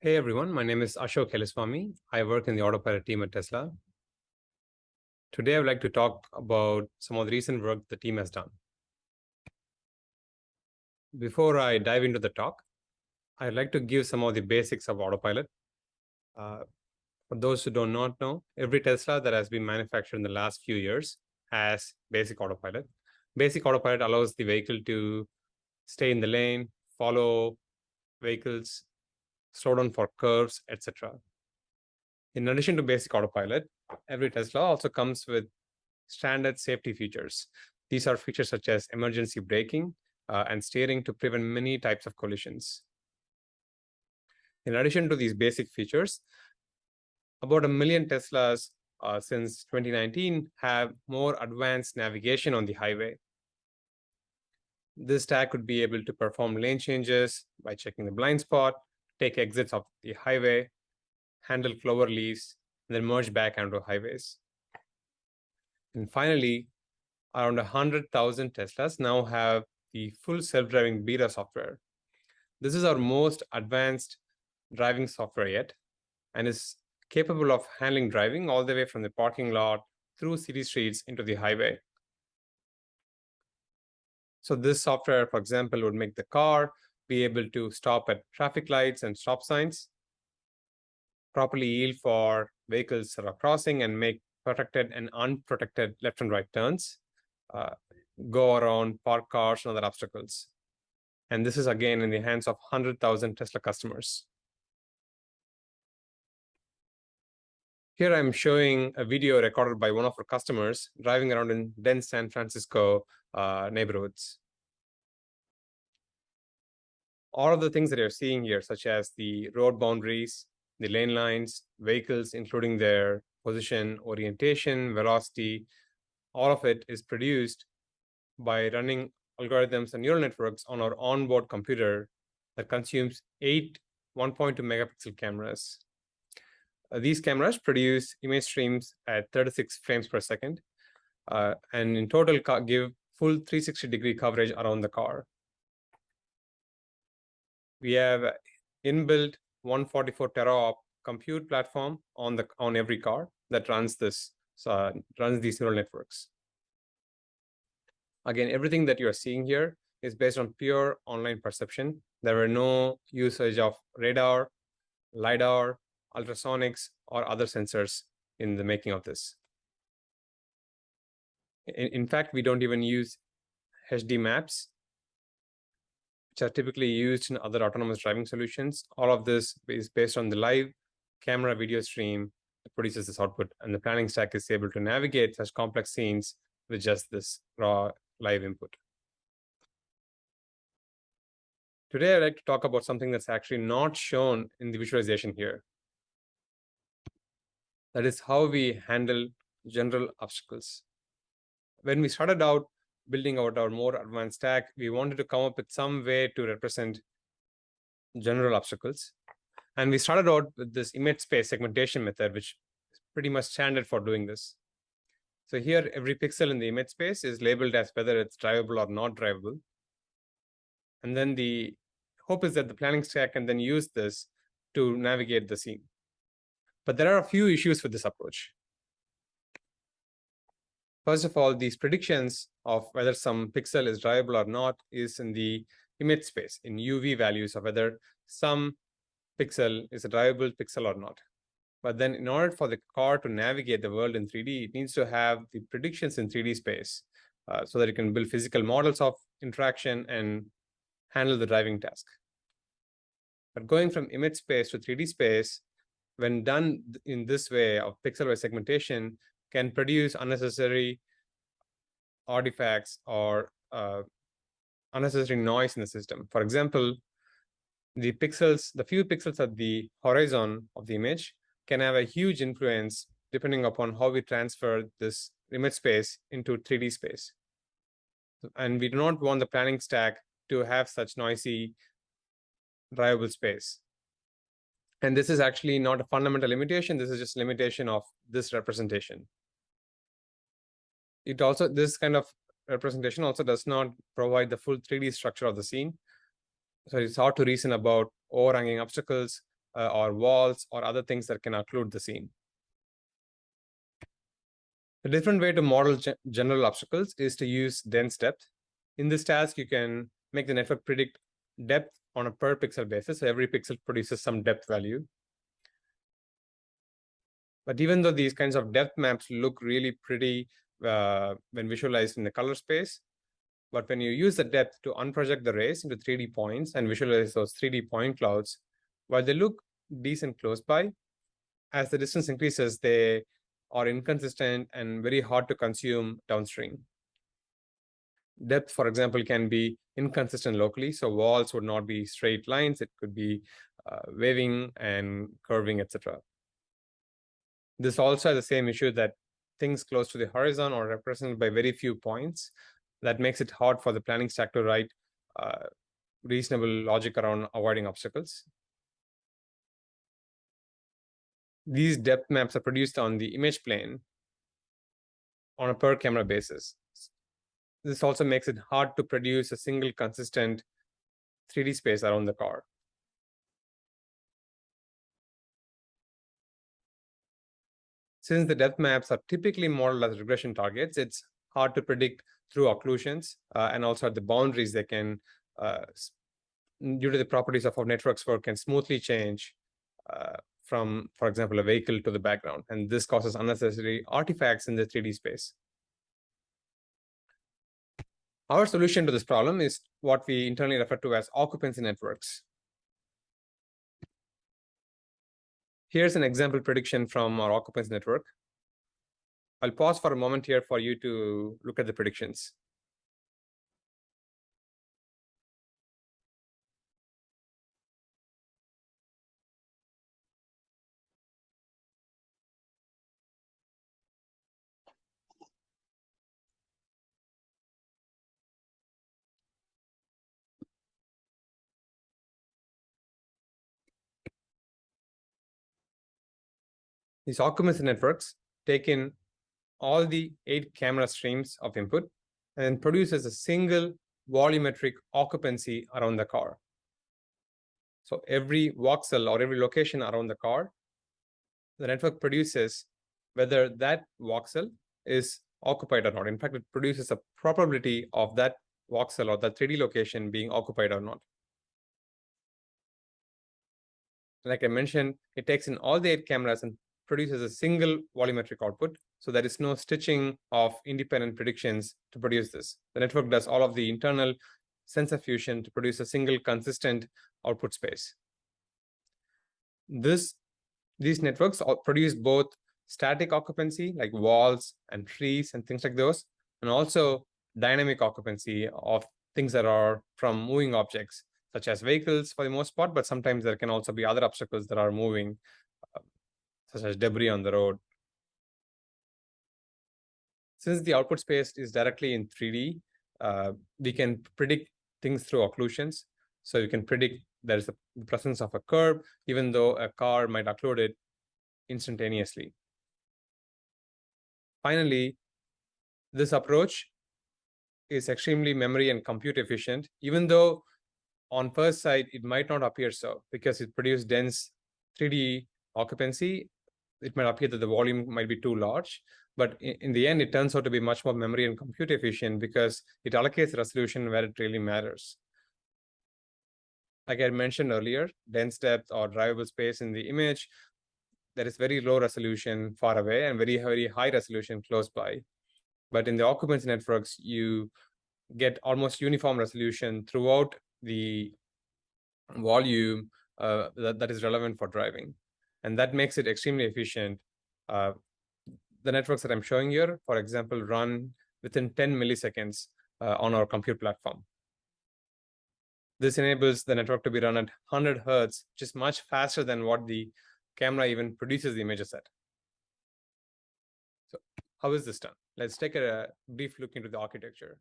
Hey everyone, my name is Ashok Elluswamy. I work in the Autopilot team at Tesla. Today I would like to talk about some of the recent work the team has done. Before I dive into the talk, I'd like to give some of the basics of Autopilot. For those who do not know, every Tesla that has been manufactured in the last few years has basic Autopilot. Basic Autopilot allows the vehicle to stay in the lane, follow vehicles, slow down for curves, etc. In addition to basic Autopilot, every Tesla also comes with standard safety features. These are features such as emergency braking and steering to prevent many types of collisions. In addition to these basic features, about 1 million Teslas since 2019 have more advanced navigation on the highway. This stack could be able to perform lane changes by checking the blind spot, take exits off the highway, handle clover leaves, and then merge back onto highways. And finally, around 100,000 Teslas now have the full self-driving beta software. This is our most advanced driving software yet, and is capable of handling driving all the way from the parking lot through city streets into the highway. So this software, for example, would make the car be able to stop at traffic lights and stop signs, properly yield for vehicles that are crossing and make protected and unprotected left and right turns, go around parked cars and other obstacles. And this is again in the hands of 100,000 Tesla customers. Here I'm showing a video recorded by one of our customers driving around in dense San Francisco neighborhoods. All of the things that you're seeing here, such as the road boundaries, the lane lines, vehicles, including their position, orientation, velocity, all of it is produced by running algorithms and neural networks on our onboard computer that consumes 8 1.2 megapixel cameras. These cameras produce image streams at 36 frames per second, and in total give full 360-degree coverage around the car. We have inbuilt 144 teraop compute platform on every car that runs these neural networks. Again, everything that you're seeing here is based on pure online perception. There were no usage of radar, LiDAR, ultrasonics, or other sensors in the making of this. In fact, we don't even use HD maps, which are typically used in other autonomous driving solutions. All of this is based on the live camera video stream that produces this output, and the planning stack is able to navigate such complex scenes with just this raw live input. Today, I'd like to talk about something that's actually not shown in the visualization here. That is how we handle general obstacles. When we started out building out our more advanced stack, we wanted to come up with some way to represent general obstacles. And we started out with this image space segmentation method, which is pretty much standard for doing this. So here, every pixel in the image space is labeled as whether it's drivable or not drivable. And then the hope is that the planning stack can then use this to navigate the scene. But there are a few issues with this approach. First of all, these predictions of whether some pixel is drivable or not is in the image space, in UV values of whether some pixel is a drivable pixel or not. But then in order for the car to navigate the world in 3D, it needs to have the predictions in 3D space so that it can build physical models of interaction and handle the driving task. But going from image space to 3D space, when done in this way of pixel-wise segmentation, can produce unnecessary artifacts or unnecessary noise in the system. For example, the few pixels at the horizon of the image can have a huge influence depending upon how we transfer this image space into 3D space. And we do not want the planning stack to have such noisy drivable space. And this is actually not a fundamental limitation. This is just limitation of this representation. This kind of representation also does not provide the full 3D structure of the scene. So it's hard to reason about overhanging obstacles, or walls or other things that can occlude the scene. A different way to model general obstacles is to use dense depth. In this task, you can make the network predict depth on a per pixel basis. So every pixel produces some depth value. But even though these kinds of depth maps look really pretty when visualized in the color space, but when you use the depth to unproject the rays into 3D points and visualize those 3D point clouds, while they look decent close by, as the distance increases, they are inconsistent and very hard to consume downstream. Depth, for example, can be inconsistent locally. So walls would not be straight lines. It could be waving and curving, etc. This also has the same issue that things close to the horizon are represented by very few points. That makes it hard for the planning stack to write reasonable logic around avoiding obstacles. These depth maps are produced on the image plane on a per camera basis. This also makes it hard to produce a single consistent 3D space around the car. Since the depth maps are typically modeled as regression targets, it's hard to predict through occlusions, and also at the boundaries they can, due to the properties of how networks work, can smoothly change from, for example, a vehicle to the background. And this causes unnecessary artifacts in the 3D space. Our solution to this problem is what we internally refer to as occupancy networks. Here's an example prediction from our occupancy network. I'll pause for a moment here for you to look at the predictions. These occupancy networks take in all the 8 camera streams of input and produces a single volumetric occupancy around the car. So every voxel or every location around the car, the network produces whether that voxel is occupied or not. In fact, it produces a probability of that voxel or that 3D location being occupied or not. Like I mentioned, it takes in all the 8 cameras and produces a single volumetric output. So there is no stitching of independent predictions to produce this. The network does all of the internal sensor fusion to produce a single consistent output space. These networks produce both static occupancy, like walls and trees and things like those, and also dynamic occupancy of things that are from moving objects, such as vehicles for the most part, but sometimes there can also be other obstacles that are moving, such as debris on the road. Since the output space is directly in 3D, we can predict things through occlusions. So you can predict there's the presence of a curb, even though a car might occlude it instantaneously. Finally, this approach is extremely memory and compute efficient, even though on first sight it might not appear so, because it produces dense 3D occupancy. It might appear that the volume might be too large, but in the end, it turns out to be much more memory and compute efficient because it allocates resolution where it really matters. Like I mentioned earlier, dense depth or drivable space in the image, there is very low resolution far away and very, very high resolution close by. But in the occupancy networks, you get almost uniform resolution throughout the volume that is relevant for driving. And that makes it extremely efficient. The networks that I'm showing here, for example, run within 10 milliseconds on our compute platform. This enables the network to be run at 100 Hertz, which is much faster than what the camera even produces the images at. So how is this done? Let's take a brief look into the architecture.